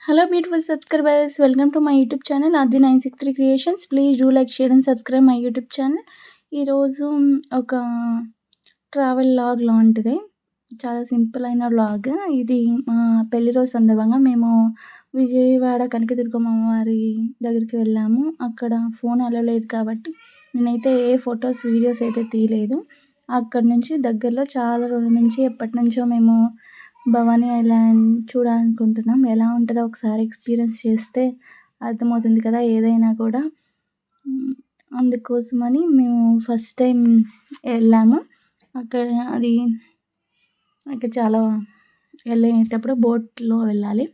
Hello, beautiful subscribers. Welcome to my YouTube channel, Advi963 Creations. Please do like, share, and subscribe my YouTube channel. ఈరోజు ఒక travel log లాంటిదే. చాలా simple అయిన vlog. ఇది మా పెళ్లి రోజు సందర్భంగా మేము విజయవాడ కనకదుర్గమ్మ అమ్మవారి దగ్గరికి వెళ్ళాము. అక్కడ ఫోన్ అలో లేదు కాబట్టి నేనైతే ఏ ఫొటోస్, వీడియోస్ అయితే తీయలేదు. అక్కడి నుంచి దగ్గరలో చాలా రోజుల నుంచి ఎప్పటినుంచో మేము భవానీ ఐలాండ్ చూడాలనుకుంటున్నాం. ఎలా ఉంటదో ఒకసారి ఎక్స్‌పీరియన్స్ చేస్తే అర్థమవుతుంది కదా! ఏదైనా కూడా. అందుకోసమని మేము ఫస్ట్ టైం ఎళ్ళాము. అక్కడ అది అక్కడ చాలా వెళ్ళేటప్పుడు బోట్‌లో వెళ్ళాలి.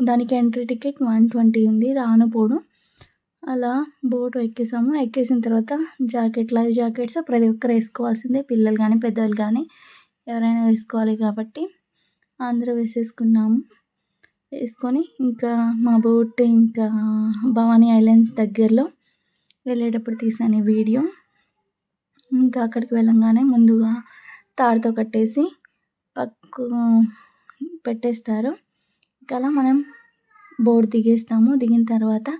దానికి ఎంట్రీ టికెట్ 120 ఉంది రాను పోను. అలా బోట్ ఎక్కేసాము. ఎక్కేసిన తర్వాత లైవ్ జాకెట్స్ ప్రతి ఒక్కరు ఏసుకోవాల్సిందే. పిల్లలు గానీ, పెద్దవాళ్ళు గానీ ఎవరైనా వేసుకోవాలి కాబట్టి అందరూ వేసేసుకున్నాము. వేసుకొని ఇంకా మా బోట్ ఇంకా భవానీ ఐలాండ్స్ దగ్గరలో వెళ్ళేటప్పుడు తీశాను ఈ వీడియో. ఇంకా అక్కడికి వెళ్ళంగానే ముందుగా తాడుతో కట్టేసి పక్కకు పెట్టేస్తారు. ఇంకా అలా మనం బోట్ దిగేస్తాము. దిగిన తర్వాత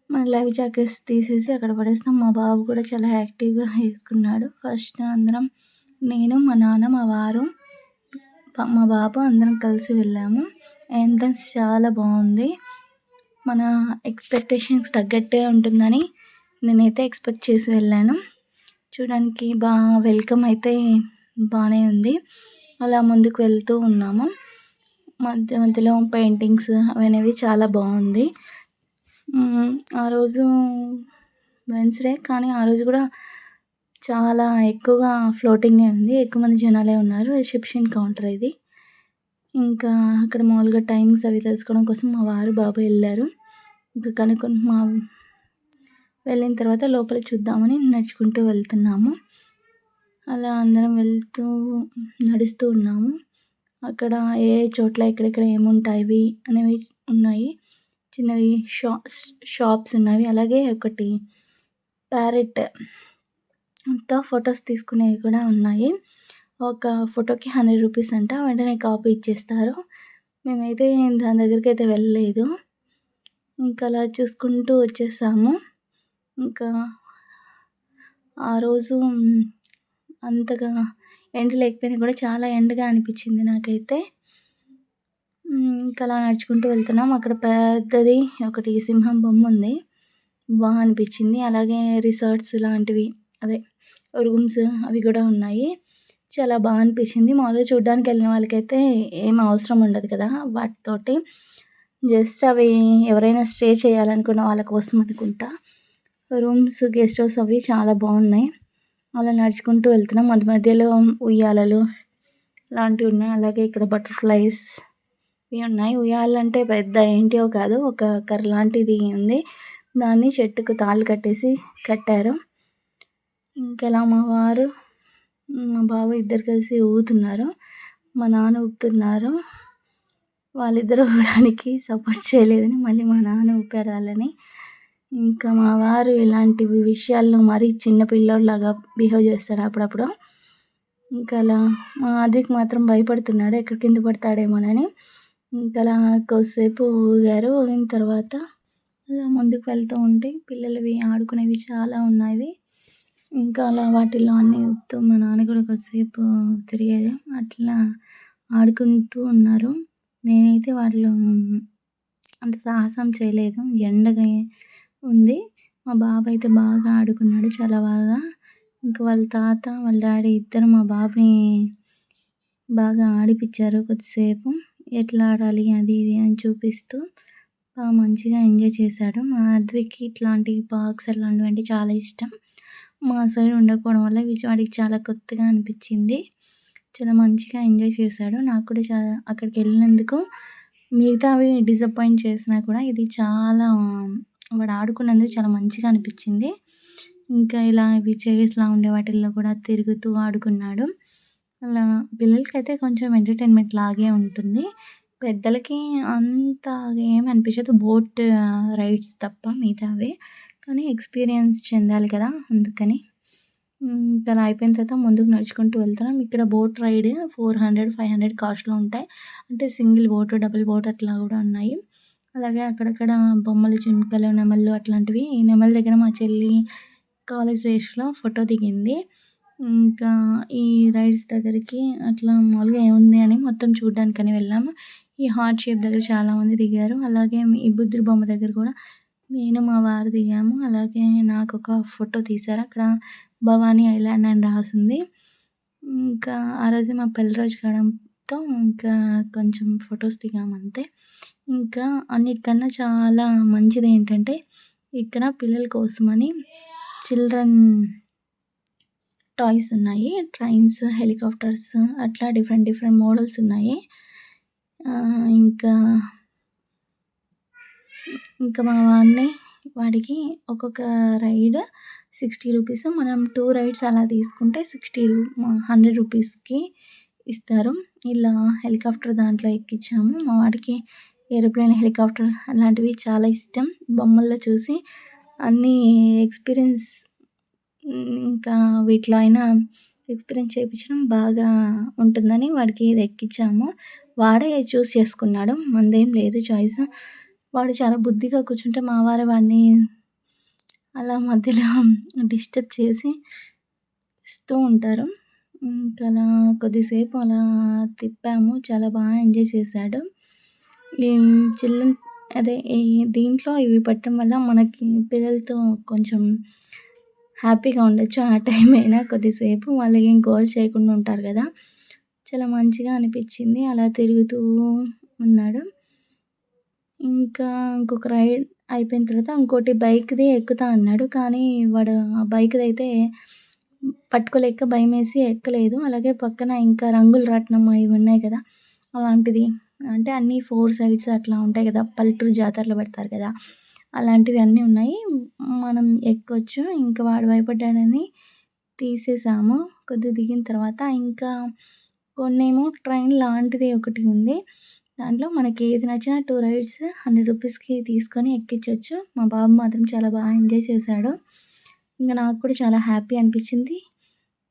మన లైవ్ జాకెట్స్ తీసేసి అక్కడ పడేస్తాం. మా బాబు కూడా చాలా యాక్టివ్‌గా వేసుకున్నాడు. ఫస్ట్ అందరం నేను, మా నాన్న, మా వారు, మా బాబు అందరం కలిసి వెళ్ళాము. ఎంట్రన్స్ చాలా బాగుంది. మన ఎక్స్‌పెక్టేషన్స్‌కి తగ్గట్టే ఉంటుందని నేనైతే ఎక్స్‌పెక్ట్ చేసి వెళ్ళాను. చూడడానికి వెల్కమ్ అయితే బాగానే ఉంది. అలా ముందుకు వెళ్తూ ఉన్నాము. మధ్య మధ్యలో పెయింటింగ్స్ అవనేవి చాలా బాగుంది. ఆ రోజు వెన్స్‌డే కానీ ఆ రోజు కూడా చాలా ఎక్కువగా ఫ్లోటింగే ఉంది. ఎక్కువ మంది జనాలే ఉన్నారు. రిసెప్షన్ కౌంటర్ ఇది. ఇంకా అక్కడ మామూలుగా టైమింగ్స్ అవి తెలుసుకోవడం కోసం మా వారు, బాబు ఎళ్లారు. ఇంకా కనుక్కొని వెళ్ళిన తర్వాత లోపల చూద్దామని నడుచుకుంటూ వెళ్తున్నాము. అలా అందరం నడుస్తూ ఉన్నాము. అక్కడ ఏ చోట్ల ఎక్కడెక్కడ ఏముంటాయి అనేవి ఉన్నాయి. చిన్నవి షాప్స్ ఉన్నవి. అలాగే ఒకటి ప్యారెట్‌తో ఫొటోస్ తీసుకునేవి కూడా ఉన్నాయి. ఒక ఫోటోకి 100 రూపీస్ అంట. వెంటనే కాపీ ఇచ్చేస్తారు. మేమైతే దాని దగ్గరికైతే వెళ్ళలేదు. ఇంకా అలా చూసుకుంటూ వచ్చేసాము. ఇంకా ఆ రోజు అంతగా ఎండ లేకపోయినా కూడా చాలా ఎండగా అనిపించింది నాకైతే. ఇంకా అలా నడుచుకుంటూ వెళ్తున్నాం. అక్కడ పెద్దది ఒకటి సింహం బొమ్మ ఉంది. అనిపించింది. అలాగే రిసార్ట్స్ లాంటివి అదే రూమ్స్ అవి కూడా ఉన్నాయి. చాలా అనిపించింది. మామూలుగా చూడ్డానికి వెళ్ళిన వాళ్ళకైతే ఏం అవసరం ఉండదు కదా వాటితోటి. జస్ట్ అవి ఎవరైనా స్టే చేయాలనుకున్న వాళ్ళ కోసం అనుకుంటా. రూమ్స్, గెస్ట్ హౌస్ అవి చాలా బాగున్నాయి. అలా నడుచుకుంటూ వెళ్తున్నాం. మధ్య మధ్యలో ఉయ్యాలలు లాంటివి ఉన్నాయి. అలాగే ఇక్కడ బటర్‌ఫ్లైస్ ఇవి ఉన్నాయి. ఉయ్యాలంటే పెద్ద ఏంటియో కాదు. ఒక కర్ర లాంటిది ఉంది. దాన్ని చెట్టుకు తాళ్ళు కట్టారు. ఇంకలా మా వారు, మా బాబు ఇద్దరు కలిసి ఊగుతున్నారు. మా నాన్న ఊపుతున్నారు. వాళ్ళిద్దరూ ఊగడానికి సపోర్ట్ చేయలేదని మళ్ళీ మా నాన్న ఊపారు వాళ్ళని. ఇంకా మా వారు ఇలాంటి విషయాల్లో మరీ చిన్న పిల్లోడిలాగా బిహేవ్ చేస్తాడు అప్పుడప్పుడు. ఇంకా అలా మా ఆద్విక్ మాత్రం భయపడుతున్నాడు ఎక్కడ కింద పడతాడేమోనని. ఇంకా అలా కొద్దిసేపు ఊగారు. ఊగిన తర్వాత అలా ముందుకు వెళ్తూ ఉంటే పిల్లలవి ఆడుకునేవి చాలా ఉన్నాయి. ఇంకా అలా వాటిల్లో అన్నీ ఊపుతూ మా నాన్న కూడా కొద్దిసేపు తిరిగారు. అట్లా ఆడుకుంటూ ఉన్నారు. నేనైతే వాటిలో అంత సాహసం చేయలేదు. ఎండగా ఉంది. మా బాబు అయితే బాగా ఆడుకున్నాడు చాలా బాగా. ఇంకా వాళ్ళ తాత, వాళ్ళ డాడీ ఇద్దరు మా బాబుని బాగా ఆడిపిచ్చారు కొద్దిసేపు. ఎట్లా ఆడాలి అది ఇది అని చూపిస్తూ మంచిగా ఎంజాయ్ చేశాడు. మా ఆద్విక్‌కి ఇట్లాంటి పార్క్స్ అలాంటివంటే చాలా ఇష్టం. మా సైడ్ ఉండకపోవడం వల్ల వాడికి చాలా కొత్తగా అనిపించింది. చాలా మంచిగా ఎంజాయ్ చేశాడు. నాకు కూడా అక్కడికి వెళ్ళినందుకు మిగతావి డిసప్పాయింట్ చేసినా కూడా ఇది చాలా వాడు ఆడుకున్నందుకు చాలా మంచిగా అనిపించింది. ఇంకా ఇలా ఇవి చైర్స్‌లా ఉండే వాటిల్లో కూడా తిరుగుతూ ఆడుకున్నాడు. అలా పిల్లలకైతే కొంచెం ఎంటర్‌టైన్‌మెంట్ లాగే ఉంటుంది. పెద్దలకి అంత ఏమి అనిపించదు. బోట్ రైడ్స్ తప్ప మిగతావి. కానీ ఎక్స్‌పీరియన్స్ చెందాలి కదా! అందుకని. ఇంకా అలా అయిపోయిన తర్వాత ముందుకు నడుచుకుంటూ వెళ్తున్నాం. ఇక్కడ బోట్ రైడ్ 400, 500 కాస్ట్‌లో ఉంటాయి. అంటే సింగిల్ బోట్, డబుల్ బోట్ అట్లా గూడా ఉన్నాయి. అలాగే అక్కడక్కడ బొమ్మలు, జింకలు, నెమళ్ళు అట్లాంటివి. ఈ నెమలి దగ్గర మా చెల్లి కాలేజ్ డేస్‌లో ఫోటో దిగింది. ఇంకా ఈ రైడ్స్ దగ్గరికి అట్లా మామూలుగా ఏముంది అని మొత్తం చూడ్డానికని వెళ్ళాము. ఈ హార్ట్ షేప్ దగ్గర చాలామంది దిగారు. అలాగే ఈ బుద్ధుడి బొమ్మ దగ్గర కూడా నేను, మా వారు దిగాము. అలాగే నాకొక ఫోటో తీశారు. అక్కడ భవానీ ఐలాండ్ అని రాసుంది. ఇంకా ఆ రోజే మా పెళ్లి రోజు కావడంతో ఇంకా కొంచెం ఫోటోస్ దిగామంతే. ఇంకా అన్నిటికన్నా చాలా మంచిదేంటంటే ఇక్కడ పిల్లల కోసమని చిల్డ్రన్ టాయ్స్ ఉన్నాయి. ట్రైన్స్, హెలికాప్టర్స్ అట్లా డిఫరెంట్ డిఫరెంట్ మోడల్స్ ఉన్నాయి. ఇంకా మా వాడికి ఒక్కొక్క రైడ్ 60 రూపీస్. మనం 2 రైడ్స్ అలా తీసుకుంటే 100 రూపీస్‌కి ఇస్తారు. ఇలా హెలికాప్టర్ దాంట్లో ఎక్కించాము. మా వాడికి ఏరోప్లేన్, హెలికాప్టర్ అలాంటివి చాలా ఇష్టం. బొమ్మల్లో చూసి అన్నీ ఎక్స్‌పీరియన్స్ ఇంకా వీటిలో అయినా ఎక్స్‌పీరియన్స్ చేపించడం బాగా ఉంటుందని వాడికి ఇది ఎక్కించాము. వాడే చూస్ చేసుకున్నాడు. మనదేం లేదు చాయిస్. వాడు చాలా బుద్ధిగా కూర్చుంటే మా వారే వాడిని అలా మధ్యలో డిస్టర్బ్ చేసి ఇస్తూ ఉంటారు. అలా కొద్దిసేపు అలా తిప్పాము. చాలా బాగా ఎంజాయ్ చేశాడు. ఈ చిల్డ్రన్ అదే ఈ దీంట్లో ఇవి పెట్టడం వల్ల మనకి పిల్లలతో కొంచెం హ్యాపీగా ఉండొచ్చు. ఆ టైం అయినా కొద్దిసేపు వాళ్ళేం గోల చేయకుండా ఉంటారు గదా! చాలా మంచిగా అనిపిచ్చింది. అలా తిరుగుతూ ఉన్నాడు. ఇంకా ఇంకొక రైడ్ అయిపోయిన తర్వాత ఇంకోటి బైక్‌ది ఎక్కుతా అన్నాడు. కానీ వాడు ఆ బైక్‌దయితే పట్టుకోలేక భయమేసి ఎక్కలేదు. అలాగే పక్కన ఇంకా రంగుల రాట్నం ఇవి ఉన్నాయి కదా! అలాంటిది. అంటే అన్నీ 4 సైడ్స్ అట్లా ఉంటాయి కదా! పల్లెటూరు జాతరలో పెడతారు కదా! అలాంటివి అన్నీ ఉన్నాయి. మనం ఎక్కొచ్చు. ఇంకా వాడు భయపడ్డాడని తీసేసాము. కొద్దిగా దిగిన తర్వాత ఇంకా కొన్నేమో ట్రైన్ లాంటిది ఒకటి ఉంది. దాంట్లో మనకి ఏది నచ్చినా 2 రైడ్స్ 100 రూపీస్‌కి తీసుకొని ఎక్కించొచ్చు. మా బాబు మాత్రం చాలా బాగా ఎంజాయ్ చేశాడు. ఇంక నాకు కూడా చాలా హ్యాపీ అనిపించింది.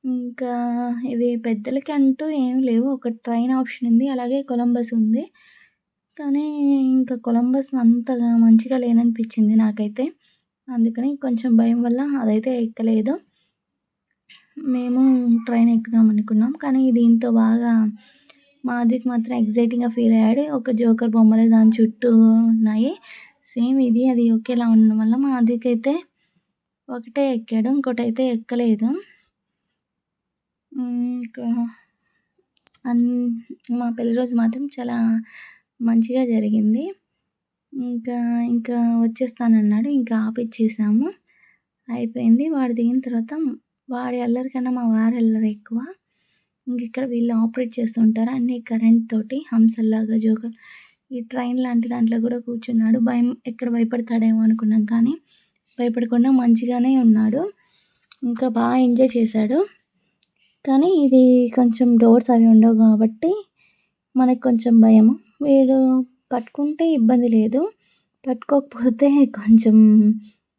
ఇంకా ఇవి పెద్దలకి అంటూ ఏమి లేవు. ఒక ట్రైన్ ఆప్షన్ ఉంది. అలాగే కొలంబస్ ఉంది. కానీ ఇంకా కొలంబస్ అంతగా మంచిగా లేననిపించింది నాకైతే. అందుకని కొంచెం భయం వల్ల అదైతే ఎక్కలేదు. మేము ట్రైన్ ఎక్కుదాం అనుకున్నాం. కానీ దీంతో బాగా మా ఆదిక్ మాత్రం ఎక్సైటింగ్‌గా ఫీల్ అయ్యాడు. ఒక జోకర్ బొమ్మలు దాని చుట్టూ ఉన్నాయి. సేమ్ ఇది అది ఒకేలా ఉండడం వల్ల మా ఆదిక్ అయితే ఒకటే ఎక్కాడు. ఇంకోటైతే ఎక్కలేదు. ఇంకా అన్ మా పెళ్లి రోజు మాత్రం చాలా మంచిగా జరిగింది. ఇంకా వచ్చేస్తానన్నాడు. ఇంకా ఆపిచ్చేసాము. అయిపోయింది. వాడు దిగిన తర్వాత వాడి అల్లరి కన్నా మా వారి అల్లరి ఎక్కువ. ఇక్కడ వీళ్ళు ఆపరేట్ చేస్తుంటారు. అన్నీ కరెంట్ తోటి హంసల్లాగా జోకర్. ఈ ట్రైన్ లాంటి దాంట్లో గూడా కూర్చున్నాడు. ఎక్కడ భయపడతాడేమో అనుకున్నాం కానీ భయపడకుండా మంచిగానే ఉన్నాడు. ఇంకా బాగా ఎంజాయ్ చేశాడు. కానీ ఇది కొంచెం డోర్స్ అవి ఉండవు గాబట్టి మనకు కొంచెం భయము. వీడు పట్టుకుంటే ఇబ్బంది లేదు. పట్టుకోకపోతే కొంచెం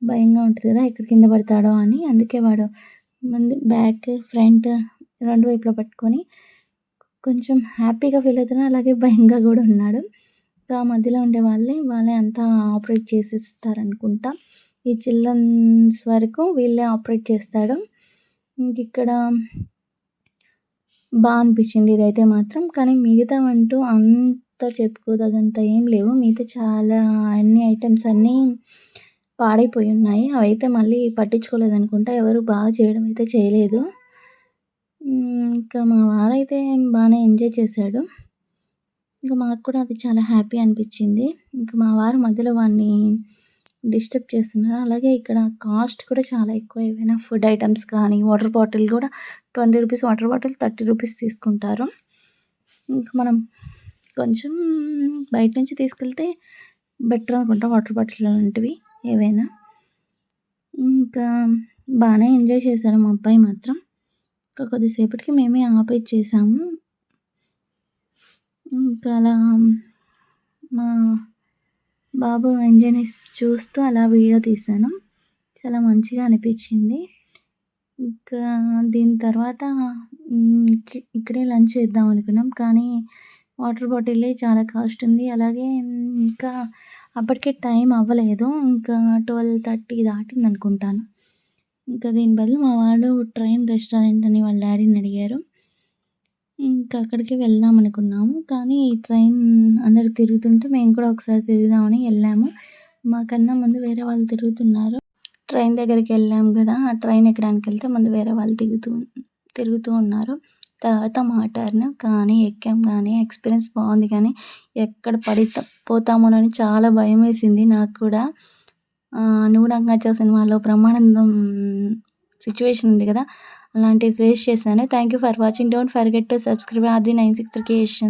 భయంగా ఉంటది గదా! ఎక్కడ కింద పడతాడో అని. అందుకే వాడు ముందు బ్యాక్, ఫ్రంట్ 2 వైపులా పట్టుకొని కొంచెం హ్యాపీగా ఫీల్ అవుతున్నాడు. అలాగే భయంగా గూడా ఉన్నాడు. ఇంకా మధ్యలో ఉండే వాళ్ళే అంతా ఆపరేట్ చేసేస్తారనుకుంటా. ఈ చిల్డ్రన్స్ వరకు వీళ్ళే ఆపరేట్ చేస్తాడు. ఇంకిక్కడ అనిపిచ్చింది ఇదైతే మాత్రం. కానీ మిగతావంటూ అంత చెప్పుకోదగ్గంత ఏం లేవు. మిగతా చాలా అన్ని ఐటెమ్స్ అన్నీ పాడైపోయి ఉన్నాయి. అవైతే మళ్ళీ పట్టించుకోలేదనుకుంటా. ఎవరు బాగా చేయడం అయితే చేయలేదు. ఇంకా మా వారైతే బానే ఎంజాయ్ చేశాడు. ఇంక మాకు కూడా అది చాలా హ్యాపీ అనిపిచ్చింది. ఇంక మా వారు మధ్యలో వాడిని డిస్టర్బ్ చేస్తున్నారు. అలాగే ఇక్కడ కాస్ట్ కూడా చాలా ఎక్కువ. ఏవైనా ఫుడ్ ఐటెమ్స్ కానీ, వాటర్ బాటిల్ కూడా 20 రూపీస్ వాటర్ బాటిల్ 30 రూపీస్ తీసుకుంటారు. ఇంక మనం కొంచెం బయట నుంచి తీసుకెళ్తే బెటర్ అనుకుంటా వాటర్ బాటిల్ లాంటివి ఏవైనా. ఇంకా బానే ఎంజాయ్ చేశారు మా అబ్బాయి మాత్రం. ఇంకా కొద్దిసేపటికి మేమే ఆపేచ్చేసాము. ఇంకా అలా మా బాబు ఎంజాయ్‌నెస్ చూస్తూ అలా వీడియో తీశాను. చాలా మంచిగా అనిపిచ్చింది. ఇంకా దీని తర్వాత ఇక్కడే లంచ్ చేద్దాం అనుకున్నాం. కానీ వాటర్ బాటిలే చాలా కాస్ట్ ఉంది. అలాగే ఇంకా అప్పటికే టైం అవ్వలేదు. ఇంకా 12:30 దాటిందనుకుంటాను. ఇంకా దీని బదులు మా వాళ్ళు ట్రైన్ రెస్టారెంట్ అని వాళ్ళ డ్యాడీని అడిగారు. ఇంకా అక్కడికే వెళ్దాం అనుకున్నాము. కానీ ట్రైన్ అందరూ తిరుగుతుంటే మేము కూడా ఒకసారి తిరుగుదామని ఎళ్ళాము. మాకన్నా ముందు వేరే వాళ్ళు తిరుగుతున్నారు. ట్రైన్ దగ్గరికెళ్ళాం గదా! ఆ ట్రైన్ ఎక్కడానికెళ్తే ముందు వేరే వాళ్ళు తిరుగుతూ ఉన్నారు. తర్వాత మా టర్న్. కానీ ఎక్కాం గానీ ఎక్స్‌పీరియన్స్ బావుంది కానీ ఎక్కడ పోతామోనని చాలా భయమేసింది నాకు కూడా. 'నువ్వు నాకు నచ్చావు' సినిమాలో బ్రహ్మానందం సిట్యుయేషన్ ఉంది గదా! అలాంటివి ఫేస్ చేశాను. Thank you for watching. Don't forget to subscribe ఆది 96 క్రియేషన్స్.